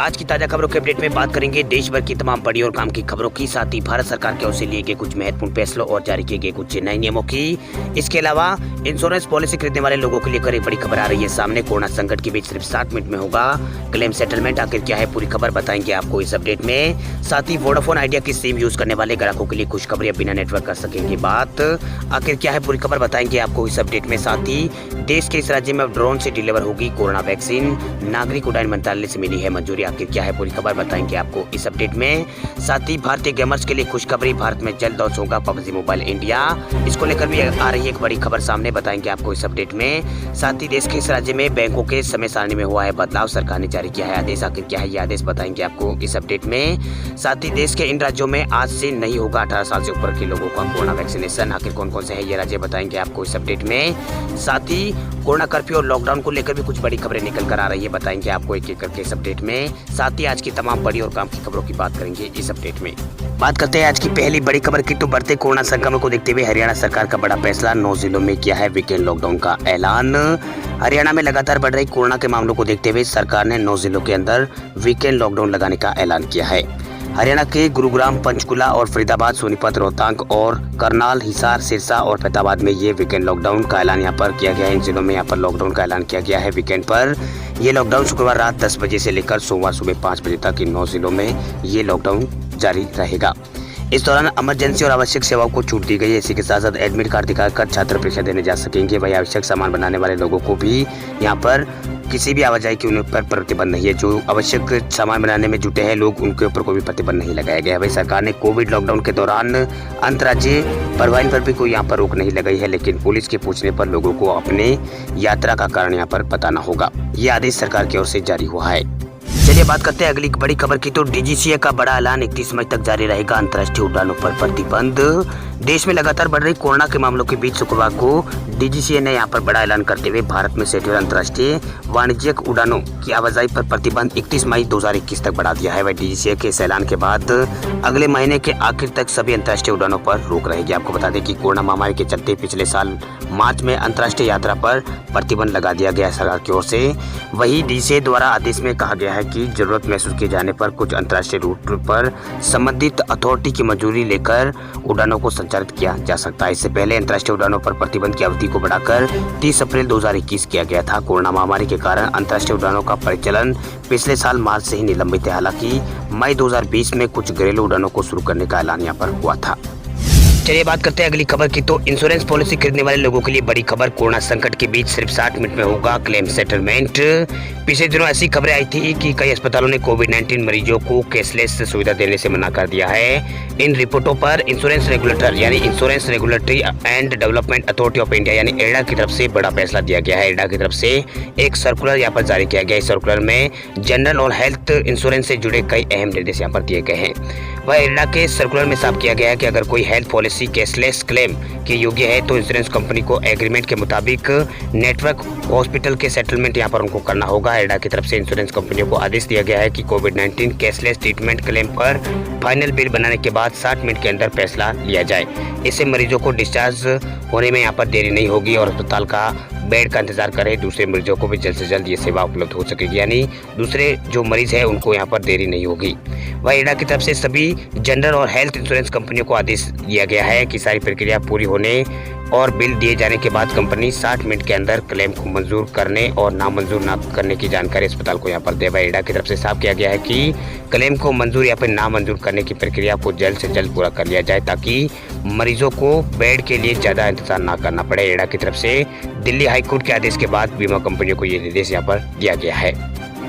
आज की ताजा खबरों के अपडेट में बात करेंगे देश भर की तमाम बड़ी और काम की खबरों की, साथ ही भारत सरकार की ओर से लिए गए कुछ महत्वपूर्ण फैसलों और जारी किए गए कुछ नए नियमों की। इसके अलावा इंश्योरेंस पॉलिसी खरीदने वाले लोगों के लिए एक बड़ी खबर आ रही है सामने। कोरोना संकट के बीच सिर्फ 7 मिनट में होगा क्लेम सेटलमेंट। आखिर क्या है पूरी खबर बताएंगे आपको इस अपडेट में। साथ ही वोडाफोन आइडिया की सिम यूज करने वाले ग्राहकों के लिए खुशखबरी, बिना नेटवर्क कर सकेंगे बात। आखिर क्या है पूरी खबर बताएंगे आपको इस अपडेट में। साथ ही देश के इस राज्य में अब ड्रोन से डिलीवर होगी कोरोना वैक्सीन, नागरिक उड्डयन मंत्रालय से मिली है मंजूरी। आखिर क्या है पूरी खबर बताएंगे आपको इस अपडेट में। साथ ही भारतीय गेमर्स के लिए खुशखबरी, भारत में जल्द लॉन्च होगा पबजी मोबाइल इंडिया। इसको लेकर भी आ रही है एक बड़ी खबर सामने, बताएंगे आपको इस अपडेट में। साथ ही देश के इस राज्य में बैंकों के समय सारणी में हुआ है बदलाव, सरकार ने जारी किया है आदेश। आखिर क्या है ये आदेश बताएंगे आपको इस अपडेट में। साथ ही देश के इन राज्यों में आज से नहीं होगा 18 साल से ऊपर के लोगों का कोरोना वैक्सीनेशन। आखिर कौन कौन से है ये राज्य बताएंगे आपको इस अपडेट में। साथ ही कोरोना कर्फ्यू और लॉकडाउन को लेकर भी कुछ बड़ी खबरें निकल कर आ रही है, बताएंगे आपको एक एक करके इस अपडेट में। साथ ही आज की तमाम बड़ी और काम की खबरों की बात करेंगे इस अपडेट में। बात करते हैं आज की पहली बड़ी खबर की, तो बढ़ते कोरोना संक्रमण को देखते हुए हरियाणा सरकार का बड़ा फैसला, 9 जिलों में किया है वीकेंड लॉकडाउन का ऐलान। हरियाणा में लगातार बढ़ रही कोरोना के मामलों को देखते हुए सरकार ने 9 जिलों के अंदर वीकेंड लॉकडाउन लगाने का ऐलान किया है। हरियाणा के गुरुग्राम, पंचकुला और फरीदाबाद, सोनीपत, रोहतक और करनाल, हिसार, सिरसा और फैताबाद में ये वीकेंड लॉकडाउन का ऐलान यहाँ पर किया गया है। इन जिलों में यहाँ पर लॉकडाउन का ऐलान किया गया है वीकेंड पर। ये लॉकडाउन शुक्रवार रात 10 बजे से लेकर सोमवार सुबह 5 बजे तक इन 9 जिलों में ये लॉकडाउन जारी रहेगा। इस दौरान इमरजेंसी और आवश्यक सेवाओं को छूट दी गई है। इसी के साथ साथ एडमिट कार्ड दिखाकर छात्र परीक्षा देने जा सकेंगे। वही आवश्यक सामान बनाने वाले लोगों को भी यहाँ पर किसी भी आवाजाही के उन पर प्रतिबंध नहीं है। जो आवश्यक सामान बनाने में जुटे हैं लोग, उनके ऊपर कोई भी प्रतिबंध नहीं लगाया गया है। वही सरकार ने कोविड लॉकडाउन के दौरान अंतर्राज्यीय परिवहन पर भी कोई यहाँ पर रोक नहीं लगाई है, लेकिन पुलिस के पूछने पर लोगों को अपने यात्रा का कारण यहाँ पर बताना होगा। ये आदेश सरकार की ओर से जारी हुआ है। चलिए बात करते हैं अगली बड़ी खबर की, तो डीजीसीए का बड़ा ऐलान, 31 मई तक जारी रहेगा अंतर्राष्ट्रीय उड़ानों पर प्रतिबंध। देश में लगातार बढ़ रही कोरोना के मामलों के बीच शुक्रवार को डीजीसीए ने यहाँ पर बड़ा ऐलान करते हुए भारत में सेट हुए अंतर्राष्ट्रीय वाणिज्यिक उड़ानों की आवाजाही पर प्रतिबंध 31 मई 2021 तक बढ़ा दिया है। वह डीजीसीए के इस ऐलान के बाद अगले महीने के आखिर तक सभी अंतर्राष्ट्रीय उड़ानों पर रोक रहेगी। आपको बता दें कि कोरोना महामारी के चलते पिछले साल मार्च में अंतर्राष्ट्रीय यात्रा पर प्रतिबंध लगा दिया गया सरकार की ओर से। वही डीजीसीए द्वारा आदेश में कहा गया है कि जरूरत महसूस किए जाने पर कुछ अंतर्राष्ट्रीय रूट पर संबंधित अथॉरिटी की मंजूरी लेकर उड़ानों को संचालित किया जा सकता है। इससे पहले अंतर्राष्ट्रीय उड़ानों पर प्रतिबंध की अवधि को बढ़ाकर 30 अप्रैल 2021 किया गया था। कोरोना महामारी के कारण अंतर्राष्ट्रीय उड़ानों का परिचालन पिछले साल मार्च से ही निलंबित है। हालांकि मई 2020 में कुछ घरेलू उड़ानों को शुरू करने का ऐलान यहाँ पर हुआ था। चलिए बात करते हैं अगली खबर की, तो इंश्योरेंस पॉलिसी खरीदने वाले लोगों के लिए बड़ी खबर, कोरोना संकट के बीच सिर्फ 60 मिनट में होगा क्लेम सेटलमेंट। पिछले दिनों ऐसी खबरें आई थी कि कई अस्पतालों ने कोविड-19 मरीजों को कैशलेस सुविधा देने से मना कर दिया है। इन रिपोर्टों पर इंश्योरेंस रेगुलेटर यानी insurance regulatory and development authority of India यानी एडा की तरफ से बड़ा फैसला दिया गया है। एडा की तरफ से एक सर्कुलर यहाँ पर जारी किया गया है। इस सर्कुलर में जनरल और हेल्थ इंश्योरेंस से जुड़े कई अहम निर्देश यहाँ पर दिए गए हैं। वह एडा के सर्कुलर में साफ किया गया है कि अगर कोई हेल्थ पॉलिसी कैशलेस क्लेम के योग्य है तो इंश्योरेंस कंपनी को एग्रीमेंट के मुताबिक नेटवर्क हॉस्पिटल के सेटलमेंट यहाँ पर उनको करना होगा। एडा की तरफ से इंश्योरेंस कंपनियों को आदेश दिया गया है कि कोविड-19 कैशलेस ट्रीटमेंट क्लेम पर फाइनल बिल बनाने के बाद 60 मिनट के अंदर फैसला लिया जाए। इससे मरीजों को डिस्चार्ज होने में यहाँ पर देरी नहीं होगी और अस्पताल का बेड का इंतजार करे दूसरे मरीजों को भी जल्द से जल्द ये सेवा उपलब्ध हो सकेगी, यानी दूसरे जो मरीज है उनको यहाँ पर देरी नहीं होगी। वह एडा की तरफ से सभी जनरल और हेल्थ इंश्योरेंस कंपनियों को आदेश दिया गया है कि सारी प्रक्रिया पूरी होने और बिल दिए जाने के बाद कंपनी 60 मिनट के अंदर क्लेम को मंजूर करने और नामंजूर ना करने की जानकारी अस्पताल को यहाँ पर दे। एडा की तरफ से साफ किया गया है कि क्लेम को मंजूर या फिर नामंजूर करने की प्रक्रिया को जल्द से जल्द पूरा कर लिया जाए ताकि मरीजों को बेड के लिए ज़्यादा इंतजार ना करना पड़े। एडा की तरफ से दिल्ली हाईकोर्ट के आदेश के बाद बीमा कंपनियों को ये निर्देश यहाँ पर दिया गया है।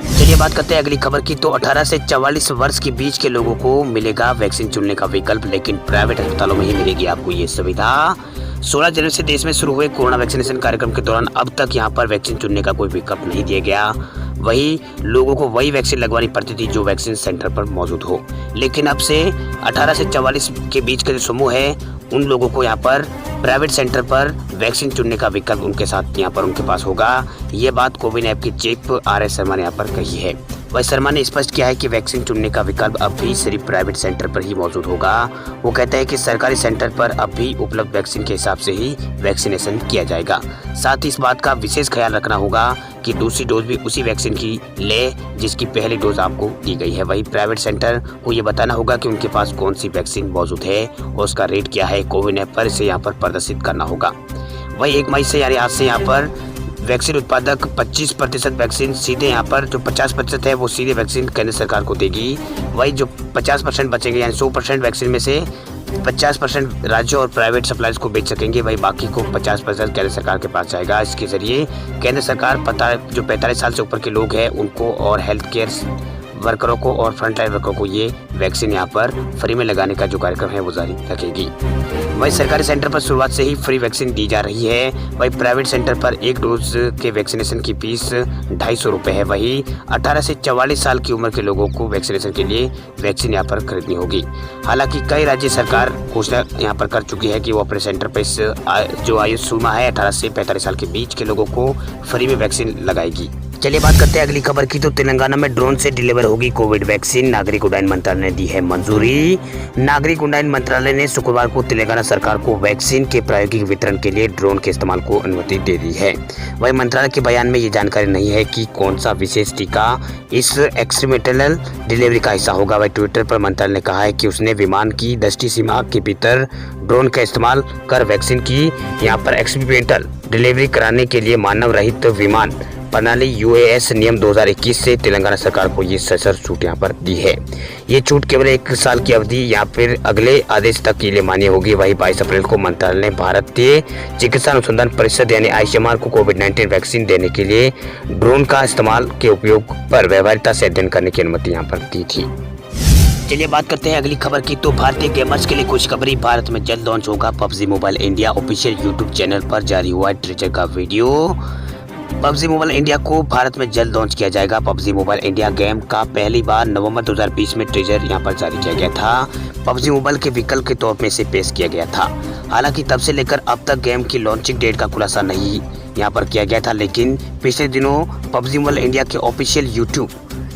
चलिए बात करते हैं अगली खबर की, तो 18 से 44 वर्ष के बीच के लोगों को मिलेगा वैक्सीन चुनने का विकल्प, लेकिन प्राइवेट अस्पतालों में ही मिलेगी आपको ये सुविधा। 16 जनवरी से देश में शुरू हुए कोरोना वैक्सीनेशन कार्यक्रम के दौरान अब तक यहाँ पर वैक्सीन चुनने का कोई विकल्प नहीं दिया गया। वही लोगों को वही वैक्सीन लगवानी पड़ती थी जो वैक्सीन सेंटर पर मौजूद हो, लेकिन अब से 18 से 44 के बीच का जो समूह है उन लोगों को यहाँ पर प्राइवेट सेंटर पर वैक्सीन चुनने का विकल्प उनके साथ यहाँ पर उनके पास होगा। ये बात कोविन ऐप की चीफ आर.एस. शर्मा ने यहाँ पर कही है। वह शर्मा ने स्पष्ट किया है कि वैक्सीन चुनने का विकल्प अब भी सिर्फ प्राइवेट सेंटर पर ही मौजूद होगा। वो कहते हैं कि सरकारी सेंटर पर अब भी उपलब्ध वैक्सीन के हिसाब से ही वैक्सीनेशन किया जाएगा। साथ ही इस बात का विशेष ख्याल रखना होगा कि दूसरी डोज भी उसी वैक्सीन की ले जिसकी पहली डोज आपको दी गई है। वही प्राइवेट सेंटर को ये बताना होगा कि उनके पास कौन सी वैक्सीन मौजूद है और उसका रेट क्या है। कोविन ऐप पर इसे यहाँ पर प्रदर्शित करना होगा। वही 1 मई से यानी आज से यहाँ पर वैक्सीन उत्पादक 25% वैक्सीन सीधे यहाँ पर जो 50% है वो सीधे वैक्सीन केंद्र सरकार को देगी। वही जो 50% बचेंगे यानी 100% वैक्सीन में से 50% राज्यों और प्राइवेट सप्लायर्स को बेच सकेंगे। वही बाकी को 50% केंद्र सरकार के पास जाएगा। इसके जरिए केंद्र सरकार जो 45 साल से ऊपर के लोग हैं उनको और हेल्थ केयर वर्करों को और फ्रंटलाइन वर्करों को ये वैक्सीन यहाँ पर फ्री में लगाने का जो कार्यक्रम है वो जारी रखेगी। वही सरकारी सेंटर पर शुरुआत से ही फ्री वैक्सीन दी जा रही है। वही प्राइवेट सेंटर पर एक डोज के वैक्सीनेशन की फीस 250 रुपये है। वही 18 से 44 साल की उम्र के लोगों को वैक्सीनेशन के लिए वैक्सीन यहाँ पर खरीदनी होगी। हालांकि कई राज्य सरकार घोषणा यहाँ पर कर चुकी है कि वो अपने सेंटर पर इस जो आयु सीमा है 18 से 45 साल के बीच के लोगों को फ्री में वैक्सीन लगाएगी। चलिए बात करते हैं अगली खबर की। तो तेलंगाना में ड्रोन से डिलीवर होगी कोविड वैक्सीन, नागरिक उड्डयन मंत्रालय ने दी है मंजूरी। नागरिक उड्डयन मंत्रालय ने शुक्रवार को तेलंगाना सरकार को वैक्सीन के प्रायोगिक वितरण के लिए ड्रोन के इस्तेमाल को अनुमति दे दी है। वही मंत्रालय के बयान में ये जानकारी नहीं है कि कौन सा विशेष टीका इस एक्सपेरिमेंटल डिलीवरी का हिस्सा होगा। वही ट्विटर पर मंत्रालय ने कहा है कि उसने विमान की दृष्टि सीमा के भीतर ड्रोन का इस्तेमाल कर वैक्सीन की यहाँ पर एक्सपेरिमेंटल डिलीवरी कराने के लिए मानव रहित विमान प्रणाली UAS नियम 2021 से तेलंगाना सरकार को ये सशर्त छूट यहाँ पर दी है। ये छूट केवल 1 साल की अवधि या फिर अगले आदेश तक के लिए मान्य होगी। वही 22 अप्रैल को मंत्रालय ने भारतीय चिकित्सा अनुसंधान परिषद यानी ICMR को कोविड-19 वैक्सीन देने के लिए ड्रोन का इस्तेमाल के उपयोग पर व्यवहारिकता से अध्ययन करने की अनुमति यहाँ पर दी थी। चलिए बात करते हैं अगली खबर की। तो भारतीय गेमर्स के लिए खुशखबरी, भारत में जल्द लॉन्च होगा PUBG mobile India. Official YouTube channel पर जारी हुआ टीजर का वीडियो। PUBG मोबाइल इंडिया को भारत में जल्द लॉन्च किया जाएगा। PUBG मोबाइल इंडिया गेम का पहली बार नवंबर 2020 में टीजर यहां पर जारी किया गया था। PUBG मोबाइल के विकल्प के तौर में इसे पेश किया गया था। हालांकि तब से लेकर अब तक गेम की लॉन्चिंग डेट का खुलासा नहीं यहां पर किया गया था, लेकिन पिछले दिनों PUBG मोबाइल इंडिया के ऑफिशियल यूट्यूब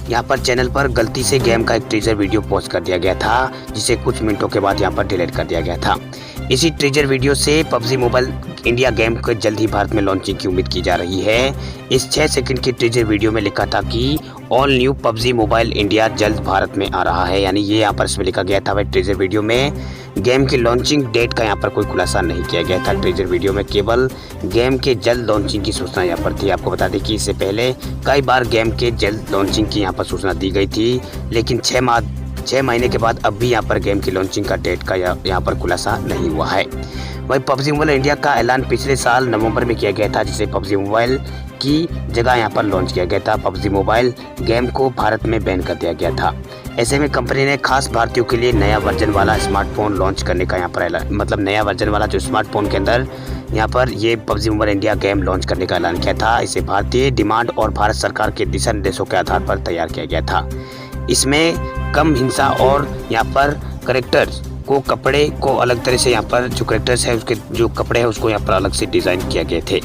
यहाँ पर चैनल पर गलती से गेम का एक टीजर वीडियो पोस्ट कर दिया गया था, जिसे कुछ मिनटों के बाद यहाँ पर डिलीट कर दिया गया था। इसी टीजर वीडियो से PUBG मोबाइल इंडिया गेम को जल्द ही भारत में लॉन्चिंग की उम्मीद की जा रही है। इस 6 सेकंड की टीजर वीडियो में लिखा था कि all new PUBG mobile India जल्द भारत में आ रहा है, यानी ये यहाँ पर इसमें लिखा गया था। वह टीजर वीडियो में गेम की लॉन्चिंग डेट का यहाँ पर कोई खुलासा नहीं किया गया था। टीजर वीडियो में केवल गेम के जल्द लॉन्चिंग की सूचना यहाँ पर थी। आपको बता दें कि इससे पहले कई बार गेम के जल्द लॉन्चिंग की यहाँ पर सूचना दी गई थी, लेकिन 6 महीने के बाद अब भी यहाँ पर गेम की लॉन्चिंग का डेट का यहाँ पर खुलासा नहीं हुआ है। वही PUBG मोबाइल इंडिया का ऐलान पिछले साल नवंबर में किया गया था, जिसे PUBG मोबाइल की जगह यहाँ पर लॉन्च किया गया था। PUBG मोबाइल गेम को भारत में बैन कर दिया गया था। ऐसे में कंपनी ने खास भारतीयों के लिए नया वर्जन वाला स्मार्टफोन लॉन्च करने का यहाँ पर नया वर्जन वाला जो स्मार्टफोन के अंदर यहाँ पर ये PUBG mobile India game launch करने का ऐलान किया था। इसे भारतीय डिमांड और भारत सरकार के दिशा निर्देशों के आधार पर तैयार किया गया था। इसमें कम हिंसा और यहाँ पर करेक्टर्स को कपड़े को अलग तरह से यहाँ पर जो करेक्टर्स है उसके जो कपड़े हैं उसको यहाँ पर अलग से डिज़ाइन किया गए थे।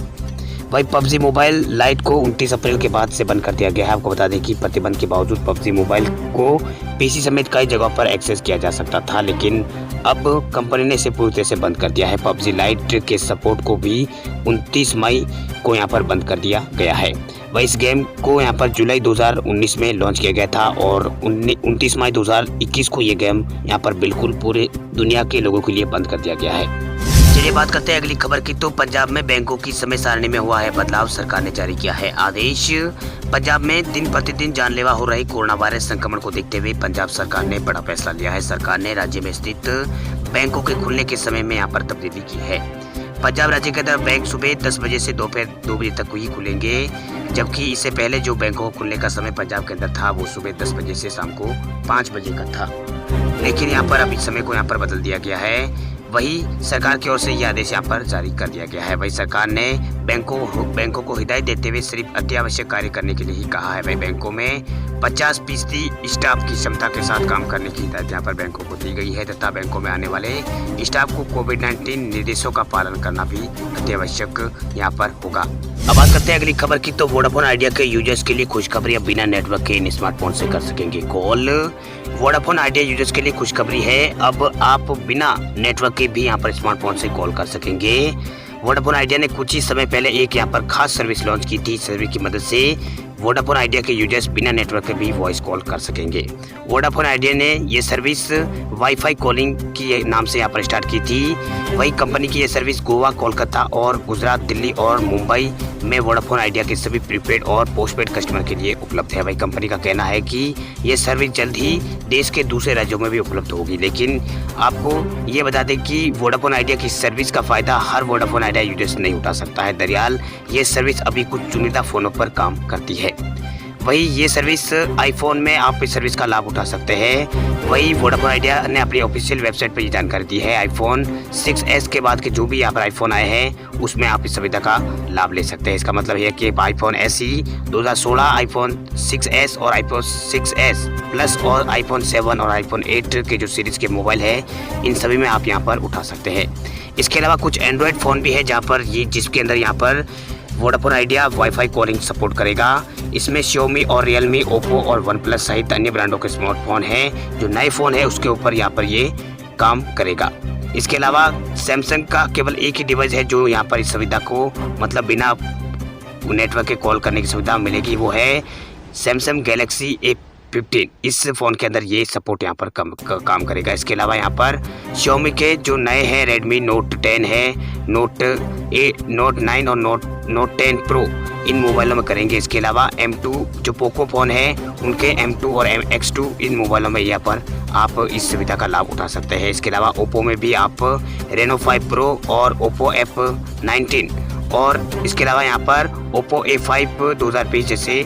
वही PUBG मोबाइल लाइट को 29 अप्रैल के बाद से बंद कर दिया गया है। आपको बता दें कि प्रतिबंध के बावजूद PUBG मोबाइल को PC समेत कई जगहों पर एक्सेस किया जा सकता था, लेकिन अब कंपनी ने इसे पूरी तरह से बंद कर दिया है। PUBG लाइट के सपोर्ट को भी 29 मई को यहाँ पर बंद कर दिया गया है। वही इस गेम को यहाँ पर जुलाई 2019 में लॉन्च किया गया था और 29 मई 2021 को ये गेम यहाँ पर बिल्कुल पूरे दुनिया के लोगों के लिए बंद कर दिया गया है। चलिए बात करते हैं अगली खबर की। तो पंजाब में बैंकों की समय सारणी में हुआ है बदलाव, सरकार ने जारी किया है आदेश। पंजाब में दिन प्रतिदिन जानलेवा हो रही कोरोना वायरस संक्रमण को देखते हुए पंजाब सरकार ने बड़ा फैसला लिया है। सरकार ने राज्य में स्थित बैंकों के खुलने के समय में यहाँ पर तब्दीली की है। पंजाब राज्य के अंदर बैंक सुबह 10 बजे से दोपहर 2 बजे तक ही खुलेंगे, जबकि इससे पहले जो बैंकों को खुलने का समय पंजाब के अंदर था वो सुबह 10 बजे से शाम को 5 बजे का था, लेकिन यहाँ पर अभी समय को यहाँ पर बदल दिया गया है। वही सरकार की ओर से यह आदेश यहाँ पर जारी कर दिया गया है। वही सरकार ने बैंकों को हिदायत देते हुए सिर्फ अत्यावश्यक कार्य करने के लिए ही कहा है। वही बैंकों में 50% स्टाफ की क्षमता के साथ काम करने की हिदायत यहाँ पर बैंकों को दी गई है तथा बैंकों में आने वाले स्टाफ को कोविड-19 निर्देशों का पालन करना भी अत्यावश्यक यहाँ पर होगा। अब बात करते हैं अगली खबर की। तो वोडाफोन आइडिया के यूजर्स के लिए खुशखबरी, अब बिना नेटवर्क के इन स्मार्टफोन से कर सकेंगे कॉल। वोडाफोन आइडिया यूजर्स के लिए खुशखबरी है, अब आप बिना नेटवर्क के भी यहाँ पर स्मार्टफोन से कॉल कर सकेंगे। वोडाफोन आइडिया ने कुछ ही समय पहले एक यहाँ पर खास सर्विस लॉन्च की थी। सर्विस की मदद से वोडाफोन आइडिया के यूजर्स बिना नेटवर्क के भी वॉइस कॉल कर सकेंगे। वोडाफोन आइडिया ने ये सर्विस वाईफाई कॉलिंग की नाम से यहाँ पर स्टार्ट की थी। वही कंपनी की ये सर्विस गोवा, कोलकाता और गुजरात, दिल्ली और मुंबई में वोडाफोन आइडिया के सभी प्रीपेड और पोस्टपेड कस्टमर के लिए उपलब्ध है। वही कंपनी का कहना है कि ये सर्विस जल्द ही देश के दूसरे राज्यों में भी उपलब्ध होगी। लेकिन आपको ये बता दें कि वोडाफोन आइडिया की सर्विस का फ़ायदा हर वोडाफोन आइडिया यूजर्स नहीं उठा सकता है। दरअसल ये सर्विस अभी कुछ चुनिंदा फ़ोनों पर काम करती है। वही ये सर्विस आईफोन में आप इस सर्विस का लाभ उठा सकते हैं। वही वोडाफोन आइडिया ने अपनी ऑफिशियल वेबसाइट पर ये जानकारी दी है। आईफोन 6s के बाद के जो भी यहाँ पर आईफोन आए हैं उसमें आप इस सुविधा का लाभ ले सकते हैं। इसका मतलब है कि आईफोन SE 2016, आईफोन 6s और आईफोन 6s प्लस और आईफोन 7 और आईफोन 8 के जो सीरीज़ के मोबाइल है इन सभी में आप यहाँ पर उठा सकते हैं। इसके अलावा कुछ एंड्रॉयड फ़ोन भी है जहाँ पर जिसके अंदर यहाँ पर Vodafone idea wifi calling support करेगा। इसमें Xiaomi और Realme, Oppo और OnePlus सहित अन्य ब्रांडों के स्मार्टफोन हैं। जो नए फ़ोन है उसके ऊपर यहाँ पर ये काम करेगा। इसके अलावा सैमसंग का केवल एक ही डिवाइस है जो यहाँ पर इस सुविधा को मतलब बिना नेटवर्क के कॉल करने की सुविधा मिलेगी, वो है सैमसंग गैलेक्सी A15। इस फ़ोन के अंदर ये सपोर्ट यहाँ पर काम करेगा। इसके अलावा यहाँ पर Xiaomi के जो नए हैं Redmi Note 10 है, Note 9 और Note 10 Pro इन मोबाइलों में करेंगे। इसके अलावा M2 जो पोको फ़ोन है उनके M2 और X2 इन मोबाइलों में यहाँ पर आप इस सुविधा का लाभ उठा सकते हैं। इसके अलावा Oppo में भी आप Reno 5 Pro और Oppo F19 और इसके अलावा यहाँ पर Oppo A5 2020 जैसे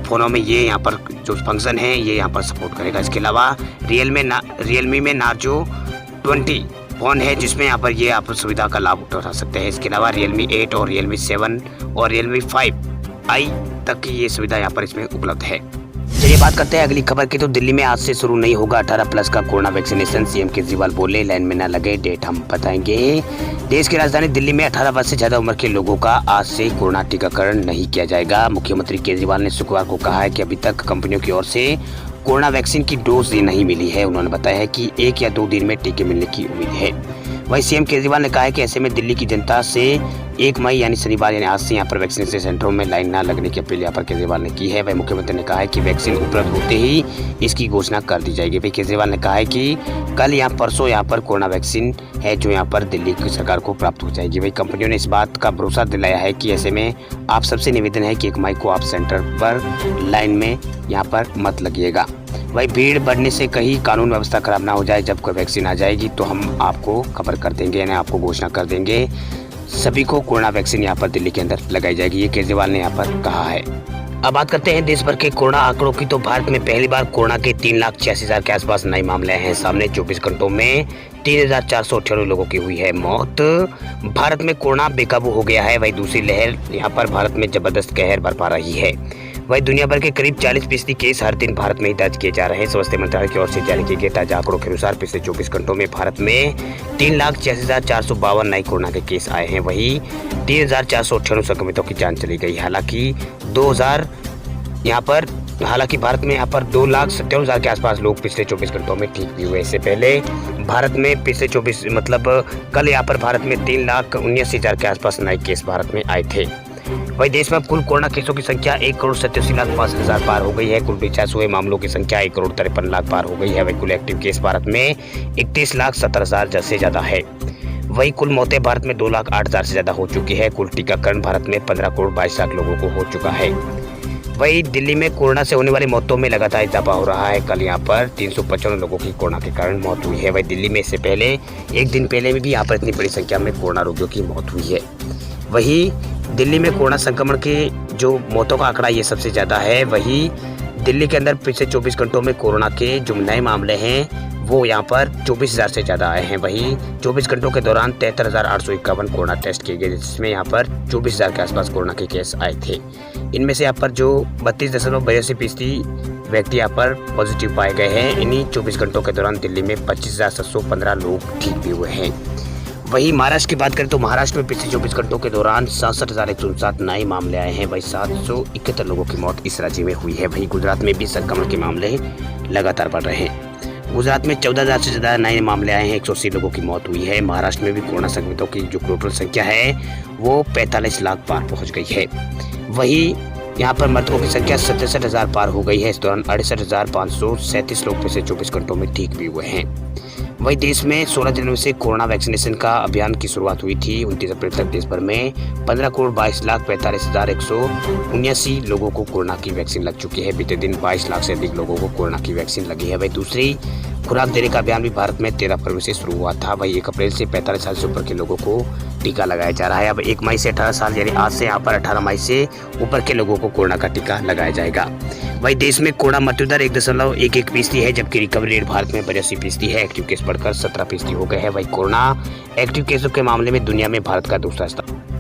फ़ोनों में ये यहाँ पर जो फंक्शन है ये यहाँ पर सपोर्ट करेगा। इसके अलावा Realme में Narzo 20 फ़ोन है जिसमें यहाँ पर ये आप सुविधा का लाभ उठा सकते हैं। इसके अलावा Realme 8 और Realme 7 और Realme 5i तक की ये सुविधा यहाँ पर इसमें उपलब्ध है। चलिए बात करते हैं अगली खबर की। तो दिल्ली में आज से शुरू नहीं होगा 18+ का कोरोना वैक्सीनेशन। सीएम केजरीवाल बोले लाइन में न लगे, डेट हम बताएंगे। देश की राजधानी दिल्ली में 18 वर्ष से ज्यादा उम्र के लोगों का आज से कोरोना टीकाकरण नहीं किया जाएगा। मुख्यमंत्री केजरीवाल ने शुक्रवार को कहा है कि अभी तक कंपनियों की ओर से कोरोना वैक्सीन की डोज नहीं मिली है। उन्होंने बताया है कि 1 या 2 दिन में टीके मिलने की उम्मीद है। वहीं सीएम केजरीवाल ने कहा है कि ऐसे में दिल्ली की जनता से 1 मई यानी शनिवार यानी आज से यहाँ पर वैक्सीनेशन सेंटरों में लाइन न लगने की अपील यहाँ पर केजरीवाल ने की है। वही मुख्यमंत्री ने कहा है कि वैक्सीन उपलब्ध होते ही इसकी घोषणा कर दी जाएगी। वही केजरीवाल ने कहा है कि कल या परसों यहाँ पर कोरोना वैक्सीन है जो यहाँ पर दिल्ली की सरकार को प्राप्त हो जाएगी। वही कंपनियों ने इस बात का भरोसा दिलाया है कि ऐसे में आप सबसे निवेदन है कि 1 मई को आप सेंटर पर लाइन में यहाँ पर मत लगिएगा। वही भीड़ बढ़ने से कहीं कानून व्यवस्था खराब ना हो जाए। जब कोई वैक्सीन आ जाएगी तो हम आपको खबर कर देंगे, यानी आपको घोषणा कर देंगे। सभी को कोरोना वैक्सीन यहाँ पर दिल्ली के अंदर लगाई जाएगी, ये केजरीवाल ने यहाँ पर कहा है। अब बात करते हैं देश भर के कोरोना आंकड़ों की। तो भारत में पहली बार कोरोना के 3,86,000 के आसपास नए मामले हैं सामने। 24 घंटों में 3,498 लोगों की हुई है मौत। भारत में कोरोना बेकाबू हो गया है। वही दूसरी लहर यहाँ पर भारत में जबरदस्त कहर बरपा रही है। वही दुनिया भर के करीब 40% केस हर दिन भारत में ही दर्ज किए जा रहे हैं। स्वास्थ्य मंत्रालय की ओर से जारी किए गए ताजा आंकड़ों के अनुसार पिछले 24 घंटों में भारत में 3,86,452 नए कोरोना के केस आए हैं। वही 3,498 संक्रमितों की जान चली गई। हालांकि भारत में यहाँ पर 2,57,000 के आसपास लोग पिछले 24 घंटों में ठीक भी हुए। इससे पहले भारत में पिछले 24 कल यहाँ पर भारत में 3,79,000 के आसपास नए केस भारत में आए थे। वही देश में कुल कोरोना केसों की संख्या 1,87,05,000 पार हो गई है। कुल डिस्चार्ज हुए मामलों की संख्या 1,53,00,000 पार हो गई है। वही कुल एक्टिव केस भारत में 31,70,000 से ज्यादा है। वही कुल मौतें भारत में 2,08,000 से ज्यादा हो चुकी है। कुल टीकाकरण भारत में 15,22,00,000 लोगों को हो चुका है। वही दिल्ली में कोरोना से होने वाली मौतों में लगातार इजाफा हो रहा है। कल यहाँ पर 355 लोगों की कोरोना के कारण मौत हुई है। वही दिल्ली में इससे पहले एक दिन पहले भी यहाँ पर इतनी बड़ी संख्या में कोरोना रोगियों की मौत हुई है। वही दिल्ली में कोरोना संक्रमण के जो मौतों का आंकड़ा ये सबसे ज़्यादा है। वही दिल्ली के अंदर पिछले 24 घंटों में कोरोना के जो नए मामले हैं वो यहाँ पर 24,000 से ज़्यादा आए हैं। वही 24 घंटों के दौरान 73,851 कोरोना टेस्ट किए गए, जिसमें यहाँ पर 24,000 के आसपास कोरोना के केस आए थे। इनमें से यहाँ पर जो 32.82% व्यक्ति यहाँ पर पॉजिटिव पाए गए हैं। इन्हीं 24 घंटों के दौरान दिल्ली में 25,715 लोग ठीक भी हुए हैं। वही महाराष्ट्र की बात करें तो महाराष्ट्र में पिछले 24 घंटों के दौरान 67,159 नए मामले आए हैं। वही 771 लोगों की मौत इस राज्य में हुई है। वही गुजरात में भी संक्रमण के मामले लगातार बढ़ रहे हैं। गुजरात में 14,000 से ज़्यादा नए मामले आए हैं, 180 लोगों की मौत हुई है। महाराष्ट्र में भी कोरोना संक्रमितों की जो टोटल संख्या है वो 45 लाख पार पहुंच गई है। वहीं यहाँ पर मृतकों की संख्या 67,000 पार हो गई है। इस दौरान 68,537 लोग पिछले 24 घंटों में ठीक भी हुए हैं। वहीं देश में 16 जनवरी से कोरोना वैक्सीनेशन का अभियान की शुरुआत हुई थी। 29 अप्रैल तक देश भर में 15,22,45,179 लोगों को कोरोना की वैक्सीन लग चुकी है। बीते दिन 22 लाख से अधिक लोगों को कोरोना की वैक्सीन लगी है। वहीं दूसरी खुराक देने का अभियान भी भारत में 13 फरवरी से शुरू हुआ था। वहीं 1 अप्रैल से 45 साल से ऊपर के लोगों को टीका लगाया जा रहा है। अब 1 मई से 18 साल यानी आज से यहाँ पर 18 मई से ऊपर के लोगों को कोरोना का टीका लगाया जाएगा। वहीं देश में कोरोना मृत्यु दर 1.11% है, जबकि रिकवरी रेट भारत में 82% है। एक्टिव केस बढ़कर 17% हो गए हैं। वहीं कोरोना एक्टिव केसों के मामले में दुनिया में भारत का दूसरा स्थान।